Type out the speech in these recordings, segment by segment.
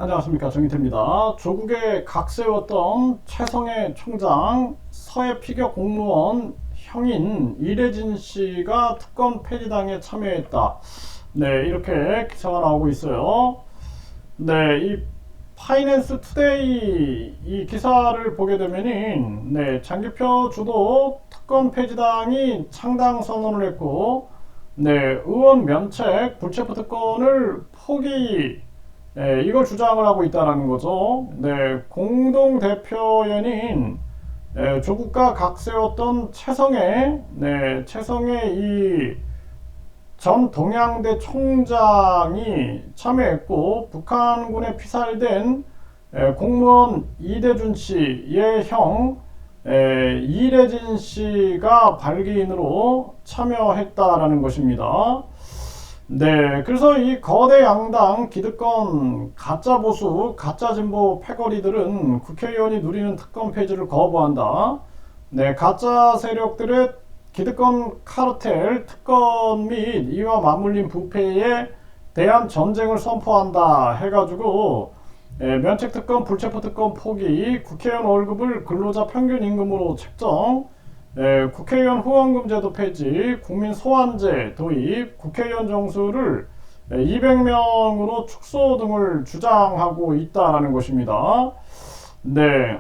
안녕하십니까, 정의태입니다. 조국에 각세웠던 최성해 총장, 서해 피격 공무원 형인 이래진 씨가 특검 폐지당에 참여했다. 네, 이렇게 기사가 나오고 있어요. 네, 이 파이낸스 투데이 이 기사를 보게 되면은, 네, 장기표 주도 특검 폐지당이 창당 선언을 했고, 네, 의원 면책 불체포 특권을 포기, 이걸 주장을 하고 있다는 거죠. 네, 공동대표연인 조국과 각세웠던 최성해, 네, 최성해 이 전 동양대 총장이 참여했고, 북한군에 피살된 공무원 이대준 씨의 형 이래진 씨가 발기인으로 참여했다라는 것입니다. 네, 그래서 이 거대 양당 기득권 가짜 보수 가짜 진보 패거리들은 국회의원이 누리는 특검 폐지를 거부한다. 네, 가짜 세력들의 기득권 카르텔 특권 및 이와 맞물린 부패에 대한 전쟁을 선포한다 해가지고 면책특권, 불체포특권 포기, 국회의원 월급을 근로자 평균 임금으로 책정, 국회의원 후원금 제도 폐지, 국민 소환제 도입, 국회의원 정수를 200명으로 축소 등을 주장하고 있다는 것입니다. 네,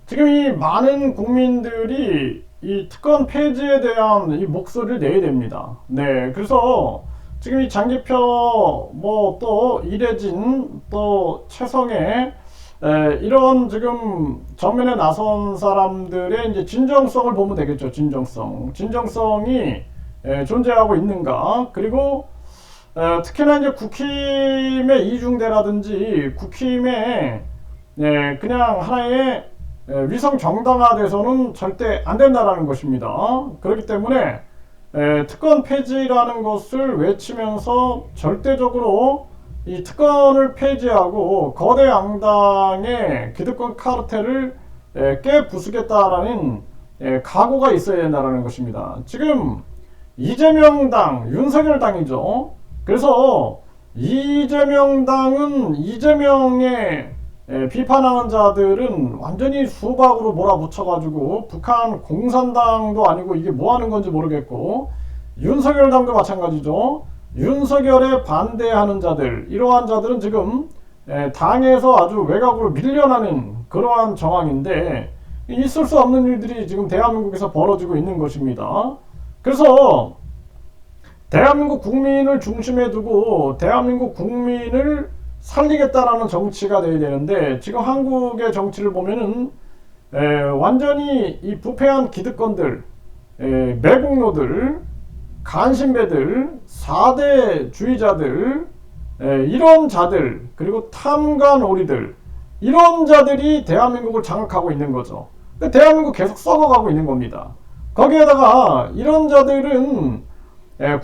지금 이 많은 국민들이 이 특권 폐지에 대한 이 목소리를 내야 됩니다. 네, 그래서 지금 이 장기표 뭐 또 이래진 또 최성해 이런 지금 전면에 나선 사람들의 이제 진정성을 보면 되겠죠. 진정성이 존재하고 있는가. 그리고 특히나 이제 국힘의 이중대라든지 국힘의 그냥 하나의 위성 정당화돼서는 절대 안 된다라는 것입니다. 그렇기 때문에 특권 폐지라는 것을 외치면서 절대적으로 이 특권을 폐지하고 거대 양당의 기득권 카르텔을 깨부수겠다라는 각오가 있어야 된다는 것입니다. 지금 이재명 당, 윤석열 당이죠. 그래서 이재명 당은 이재명의 비판하는 자들은 완전히 수박으로 몰아붙여가지고 북한 공산당도 아니고 이게 뭐 하는 건지 모르겠고, 윤석열 당도 마찬가지죠. 윤석열에 반대하는 자들, 이러한 자들은 지금 당에서 아주 외곽으로 밀려나는 그러한 정황인데, 있을 수 없는 일들이 지금 대한민국에서 벌어지고 있는 것입니다. 그래서 대한민국 국민을 중심에 두고 대한민국 국민을 살리겠다라는 정치가 돼야 되는데, 지금 한국의 정치를 보면은 완전히 이 부패한 기득권들, 매국노들, 간신배들, 4대주의자들, 이런 자들, 그리고 탐관오리들, 이런 자들이 대한민국을 장악하고 있는 거죠. 대한민국 계속 썩어가고 있는 겁니다. 거기에다가 이런 자들은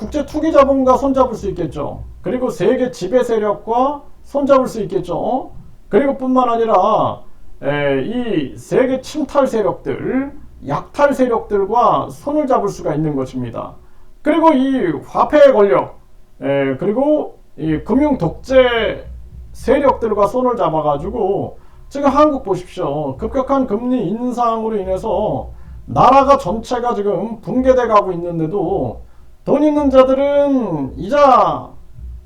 국제투기자본과 손잡을 수 있겠죠. 그리고 세계 지배세력과 손잡을 수 있겠죠. 그리고 뿐만 아니라 이 세계 침탈 세력들, 약탈 세력들과 손을 잡을 수가 있는 것입니다. 그리고 이 화폐 권력, 그리고 이 금융 독재 세력들과 손을 잡아가지고 지금 한국 보십시오. 급격한 금리 인상으로 인해서 나라가 전체가 지금 붕괴돼 가고 있는데도 돈 있는 자들은 이자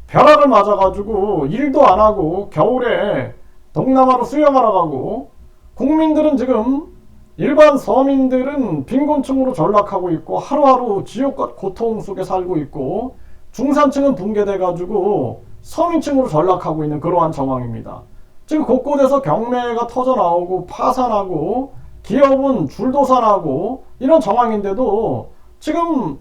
벼락을 맞아가지고 일도 안 하고 겨울에 동남아로 수영하러 가고, 국민들은 지금 일반 서민들은 빈곤층으로 전락하고 있고 하루하루 지옥과 고통 속에 살고 있고, 중산층은 붕괴돼가지고 서민층으로 전락하고 있는 그러한 정황입니다. 지금 곳곳에서 경매가 터져나오고 파산하고 기업은 줄도산하고 이런 정황인데도 지금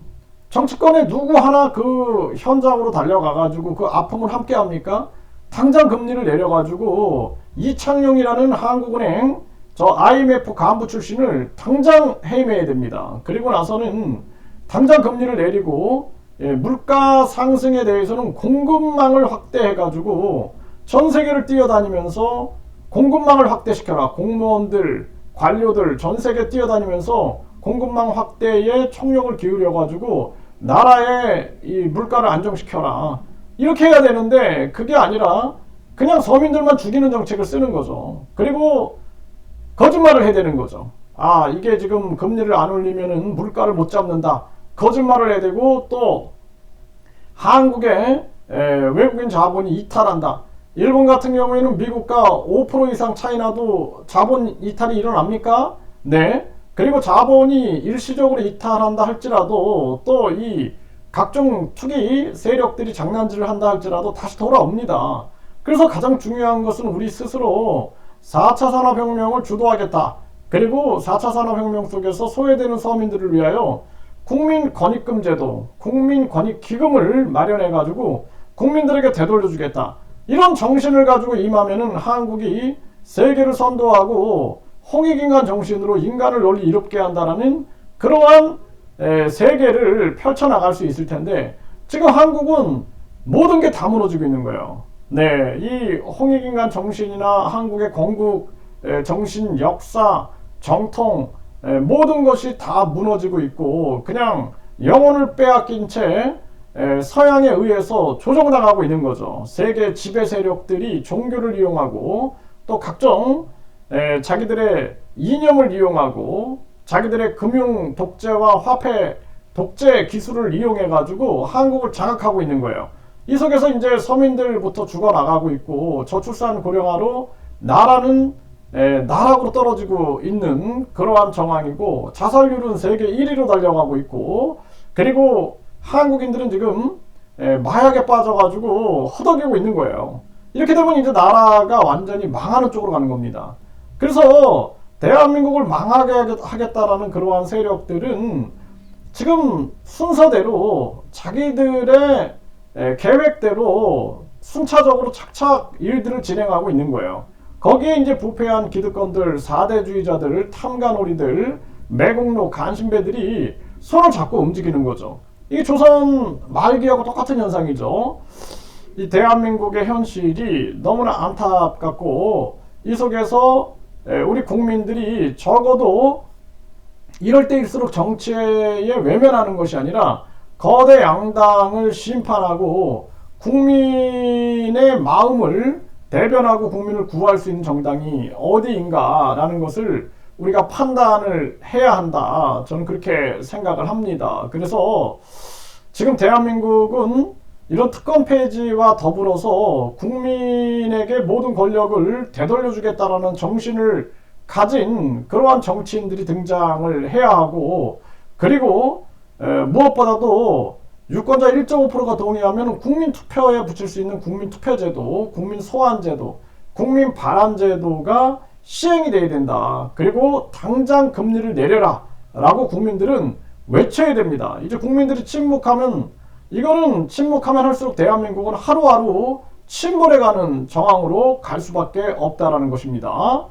정치권에 누구 하나 그 현장으로 달려가가지고 그 아픔을 함께 합니까? 당장 금리를 내려가지고 이창용이라는 한국은행 저 IMF 간부 출신을 당장 해임해야 됩니다. 그리고 나서는 당장 금리를 내리고 물가 상승에 대해서는 공급망을 확대해가지고 전 세계를 뛰어다니면서 공급망을 확대시켜라. 공무원들, 관료들 전 세계 뛰어다니면서 공급망 확대에 총력을 기울여가지고 나라의 이 물가를 안정시켜라. 이렇게 해야 되는데 그게 아니라 그냥 서민들만 죽이는 정책을 쓰는 거죠. 그리고 거짓말을 해야 되는 거죠. 아, 이게 지금 금리를 안 올리면은 물가를 못 잡는다. 거짓말을 해야 되고, 또 한국에 외국인 자본이 이탈한다. 일본 같은 경우에는 미국과 5% 이상 차이 나도 자본 이탈이 일어납니까? 네. 그리고 자본이 일시적으로 이탈한다 할지라도 또 이 각종 투기 세력들이 장난질을 한다 할지라도 다시 돌아옵니다. 그래서 가장 중요한 것은 우리 스스로 4차 산업혁명을 주도하겠다. 그리고 4차 산업혁명 속에서 소외되는 서민들을 위하여 국민권익금 제도, 국민권익기금을 마련해가지고 국민들에게 되돌려주겠다. 이런 정신을 가지고 임하면은 한국이 세계를 선도하고 홍익인간 정신으로 인간을 널리 이롭게 한다는 그러한 세계를 펼쳐나갈 수 있을 텐데, 지금 한국은 모든 게 다 무너지고 있는 거예요. 네, 이 홍익인간 정신이나 한국의 건국 정신, 역사, 정통 모든 것이 다 무너지고 있고 그냥 영혼을 빼앗긴 채 서양에 의해서 조종당하고 있는 거죠. 세계 지배 세력들이 종교를 이용하고 또 각종 자기들의 이념을 이용하고 자기들의 금융 독재와 화폐 독재 기술을 이용해 가지고 한국을 장악하고 있는 거예요. 이 속에서 이제 서민들부터 죽어나가고 있고 저출산 고령화로 나라는 나락으로 떨어지고 있는 그러한 정황이고, 자살률은 세계 1위로 달려가고 있고, 그리고 한국인들은 지금 마약에 빠져가지고 허덕이고 있는 거예요. 이렇게 되면 이제 나라가 완전히 망하는 쪽으로 가는 겁니다. 그래서 대한민국을 망하게 하겠다라는 그러한 세력들은 지금 순서대로 자기들의 계획대로 순차적으로 착착 일들을 진행하고 있는 거예요. 거기에 이제 부패한 기득권들, 4대주의자들, 탐관오리들, 매국노, 간신배들이 손을 잡고 움직이는 거죠. 이게 조선 말기하고 똑같은 현상이죠. 이 대한민국의 현실이 너무나 안타깝고, 이 속에서 우리 국민들이 적어도 이럴 때일수록 정치에 외면하는 것이 아니라 거대 양당을 심판하고 국민의 마음을 대변하고 국민을 구할 수 있는 정당이 어디인가라는 것을 우리가 판단을 해야 한다. 저는 그렇게 생각을 합니다. 그래서 지금 대한민국은 이런 특권 폐지와 더불어서 국민에게 모든 권력을 되돌려주겠다라는 정신을 가진 그러한 정치인들이 등장을 해야 하고, 그리고 무엇보다도 유권자 1.5%가 동의하면 국민투표에 붙일 수 있는 국민투표제도, 국민소환제도, 국민발안제도가 시행이 돼야 된다. 그리고 당장 금리를 내려라 라고 국민들은 외쳐야 됩니다. 이제 국민들이 침묵하면, 이거는 침묵하면 할수록 대한민국은 하루하루 침몰해가는 정황으로 갈 수밖에 없다라는 것입니다.